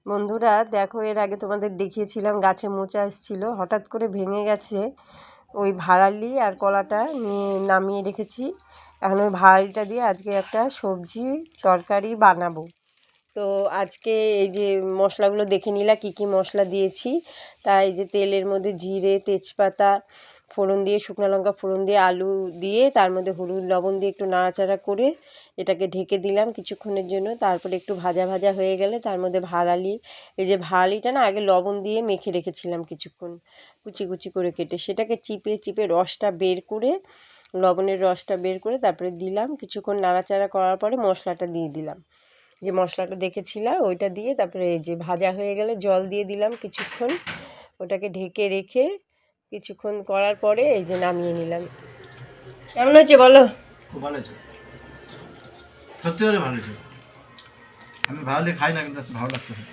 বন্ধুরা দেখো, এর আগে তোমাদের দেখিয়েছিলাম গাছে মোচা এসেছিল, হঠাৎ করে ভেঙে গেছে। ওই ভাড়ালি আর কলাটা নিয়ে নামিয়ে রেখেছি। এখন ওই ভাড়ালিটা দিয়ে আজকে একটা সবজি তরকারি বানাবো। তো আজকে এই যে মশলাগুলো দেখে নিলা কী কী মশলা দিয়েছি। তাই এই যে তেলের মধ্যে জিরে, তেজপাতা ফোড়ন দিয়ে, শুকনো লঙ্কা ফোড়ন দিয়ে, আলু দিয়ে, তার মধ্যে হলুদ লবণ দিয়ে একটু নাড়াচাড়া করে এটাকে ঢেকে দিলাম কিছুক্ষণের জন্য। তারপরে একটু ভাজা ভাজা হয়ে গেলে তার মধ্যে ভাড়ালি, এই যে ভাড়ালিটা না আগে লবণ দিয়ে মেখে রেখেছিলাম কিছুক্ষণ, কুচি কুচি করে কেটে, সেটাকে চিপে চিপে রসটা বের করে, লবণের রসটা বের করে তারপরে দিলাম। কিছুক্ষণ নাড়াচাড়া করার পরে মশলাটা দিয়ে দিলাম, যে মশলাটা দেখেছিলাম ওইটা দিয়ে। তারপরে এই যে ভাজা হয়ে গেলে জল দিয়ে দিলাম কিছুক্ষণ, ওটাকে ঢেকে রেখে কিছুক্ষণ করার পরে এই যে নামিয়ে নিলাম। কেমন হয়েছে বলো? খুব ভালো হয়েছে, সত্যি করে ভালো হয়েছে। আমি ভালো খাই না, কিন্তু ভালো লাগছে।